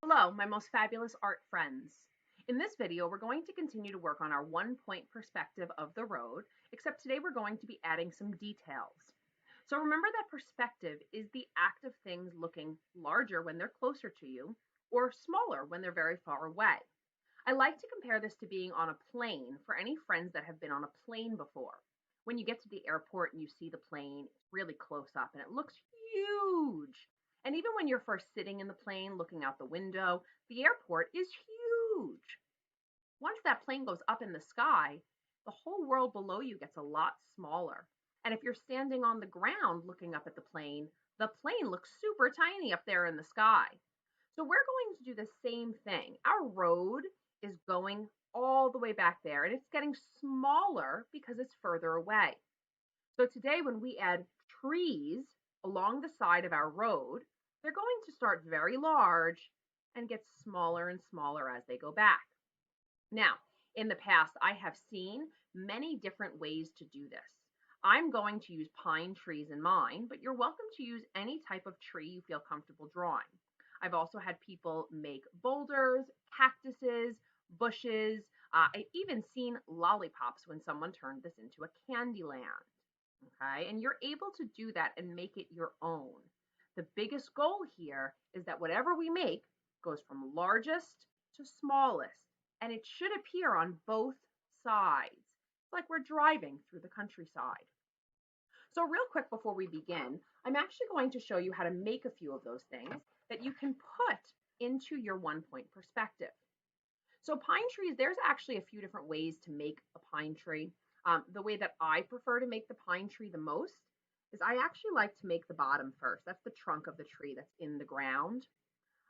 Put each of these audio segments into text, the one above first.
Hello, my most fabulous art friends. In this video, we're going to continue to work on our 1-point perspective of the road, except today we're going to be adding some details. So remember that perspective is the act of things looking larger when they're closer to you or smaller when they're very far away. I like to compare this to being on a plane for any friends that have been on a plane before. When you get to the airport and you see the plane, it's really close up and it looks huge. And even when you're first sitting in the plane looking out the window, the airport is huge. Once that plane goes up in the sky, the whole world below you gets a lot smaller. And if you're standing on the ground looking up at the plane looks super tiny up there in the sky. So we're going to do the same thing. Our road is going all the way back there and it's getting smaller because it's further away. So today when we add trees along the side of our road, they're going to start very large and get smaller and smaller as they go back. Now, in the past, I have seen many different ways to do this. I'm going to use pine trees in mine, but you're welcome to use any type of tree you feel comfortable drawing. I've also had people make boulders, cactuses, bushes. I've even seen lollipops when someone turned this into a candy land. Okay, and you're able to do that and make it your own. The biggest goal here is that whatever we make goes from largest to smallest, and it should appear on both sides. It's like we're driving through the countryside. So real quick before we begin, I'm actually going to show you how to make a few of those things that you can put into your 1-point perspective. So pine trees, there's actually a few different ways to make a pine tree. The way that I prefer to make the pine tree the most is I actually like to make the bottom first. That's the trunk of the tree that's in the ground.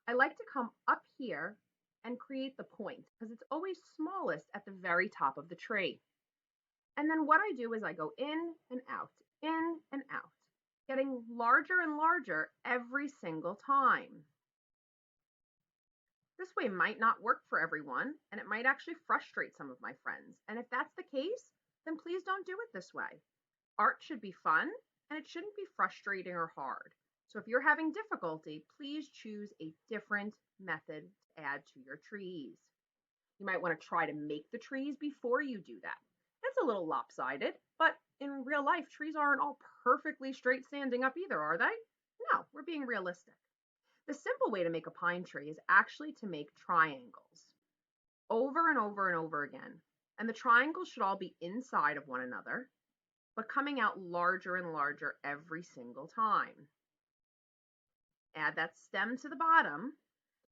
I like to come up here and create the point because it's always smallest at the very top of the tree. And then what I do is I go in and out, getting larger and larger every single time. This way might not work for everyone, and it might actually frustrate some of my friends. And if that's the case, then please don't do it this way. Art should be fun, and it shouldn't be frustrating or hard. So if you're having difficulty, please choose a different method to add to your trees. You might want to try to make the trees before you do that. It's a little lopsided, but in real life, trees aren't all perfectly straight standing up either, are they? No, we're being realistic. The simple way to make a pine tree is actually to make triangles over and over and over again. And the triangles should all be inside of one another, but coming out larger and larger every single time. Add that stem to the bottom,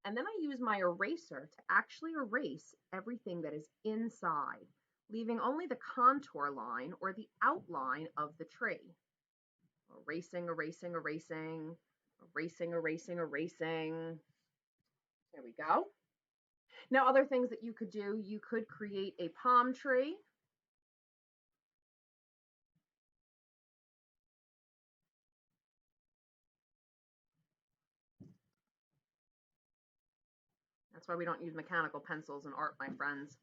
and then I use my eraser to actually erase everything that is inside, leaving only the contour line or the outline of the tree. Erasing, erasing, erasing, erasing, erasing, erasing. There we go. Now, other things that you could do, you could create a palm tree. That's why we don't use mechanical pencils in art, my friends.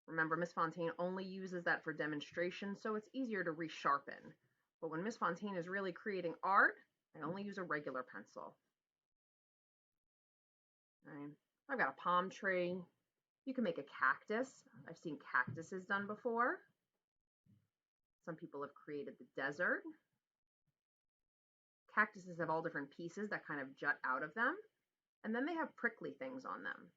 Remember, Miss Fontaine only uses that for demonstration, so it's easier to resharpen. But when Miss Fontaine is really creating art, I only use a regular pencil. Right. I've got a palm tree. You can make a cactus. I've seen cactuses done before. Some people have created the desert. Cactuses have all different pieces that kind of jut out of them, and then they have prickly things on them.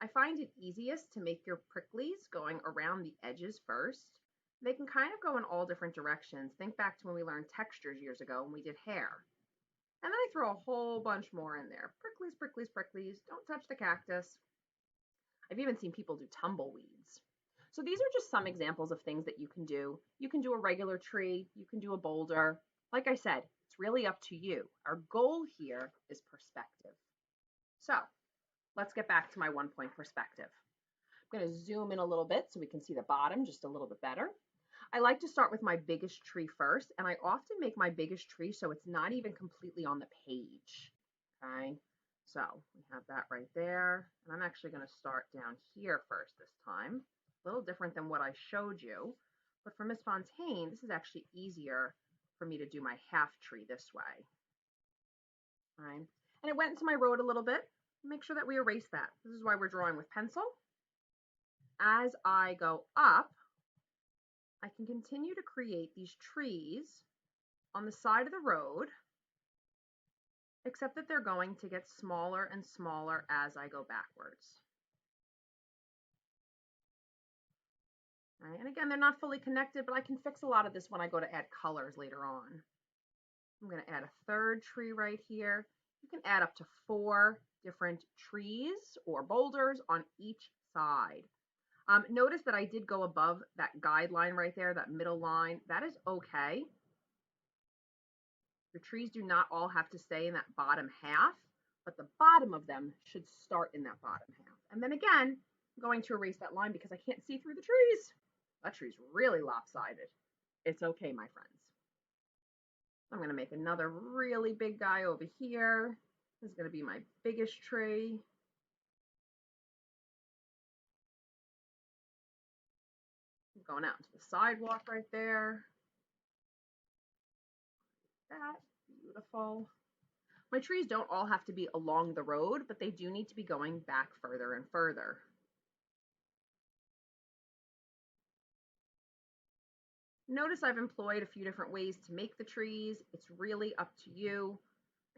I find it easiest to make your pricklies going around the edges first. They can kind of go in all different directions. Think back to when we learned textures years ago when we did hair. And then I throw a whole bunch more in there. Pricklies, pricklies, pricklies. Don't touch the cactus. I've even seen people do tumbleweeds. So these are just some examples of things that you can do. You can do a regular tree. You can do a boulder. Like I said, it's really up to you. Our goal here is perspective. So let's get back to my 1-point perspective. I'm going to zoom in a little bit so we can see the bottom just a little bit better. I like to start with my biggest tree first, and I often make my biggest tree so it's not even completely on the page. Okay, so we have that right there, and I'm actually going to start down here first this time. A little different than what I showed you, but for Miss Fontaine, this is actually easier for me to do my half tree this way. All right, and it went into my road a little bit. Make sure that we erase that. This is why we're drawing with pencil. As I go up, I can continue to create these trees on the side of the road, except that they're going to get smaller and smaller as I go backwards. Right? And again, they're not fully connected, but I can fix a lot of this when I go to add colors later on. I'm going to add a third tree right here. You can add up to 4 different trees or boulders on each side. Notice that I did go above that guideline right there, that middle line. That is okay. Your trees do not all have to stay in that bottom half, but the bottom of them should start in that bottom half. And then again, I'm going to erase that line because I can't see through the trees. That tree's really lopsided. It's okay, my friends. I'm going to make another really big guy over here. This is going to be my biggest tree. I'm going out into the sidewalk right there. That, beautiful. My trees don't all have to be along the road, but they do need to be going back further and further. Notice I've employed a few different ways to make the trees. It's really up to you.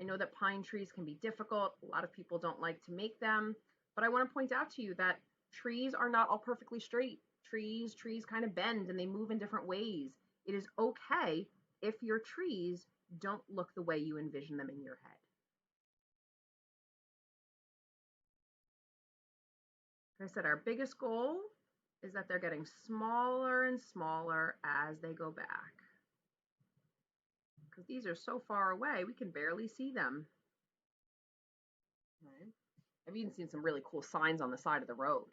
I know that pine trees can be difficult. A lot of people don't like to make them, but I want to point out to you that trees are not all perfectly straight. Trees kind of bend and they move in different ways. It is okay if your trees don't look the way you envision them in your head. Like I said, our biggest goal is that they're getting smaller and smaller as they go back. Because these are so far away, we can barely see them. Right? I've even seen some really cool signs on the side of the road.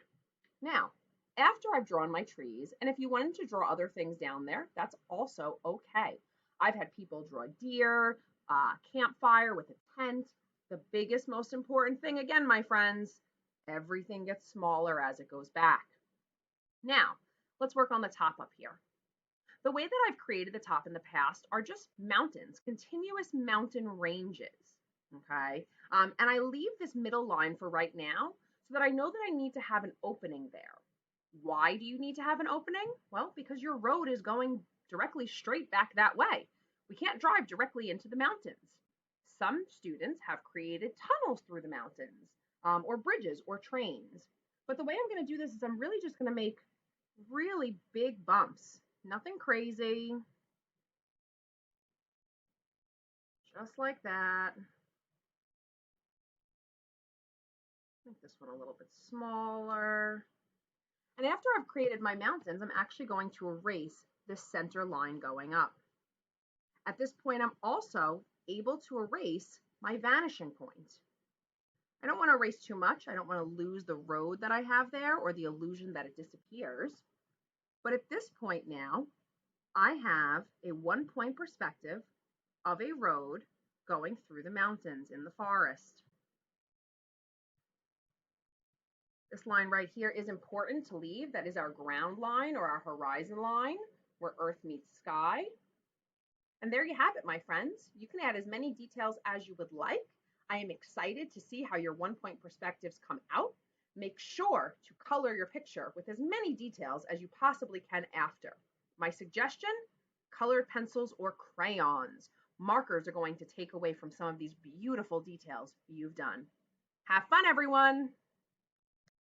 Now, after I've drawn my trees, and if you wanted to draw other things down there, that's also okay. I've had people draw deer, campfire with a tent. The biggest, most important thing, again, my friends, everything gets smaller as it goes back. Now, let's work on the top up here. The way that I've created the top in the past are just mountains, continuous mountain ranges, okay? And I leave this middle line for right now so that I know that I need to have an opening there. Why do you need to have an opening? Well, because your road is going directly straight back that way. We can't drive directly into the mountains. Some students have created tunnels through the mountains, or bridges or trains. But the way I'm going to do this is I'm really just going to make really big bumps. Nothing crazy. Just like that. Make this one a little bit smaller. And after I've created my mountains, I'm actually going to erase this center line going up. At this point, I'm also able to erase my vanishing point. I don't want to erase too much. I don't want to lose the road that I have there or the illusion that it disappears. But at this point now, I have a 1-point perspective of a road going through the mountains in the forest. This line right here is important to leave. That is our ground line or our horizon line where Earth meets sky. And there you have it, my friends. You can add as many details as you would like. I am excited to see how your 1-point perspectives come out. Make sure to color your picture with as many details as you possibly can after. My suggestion, colored pencils or crayons. Markers are going to take away from some of these beautiful details you've done. Have fun, everyone!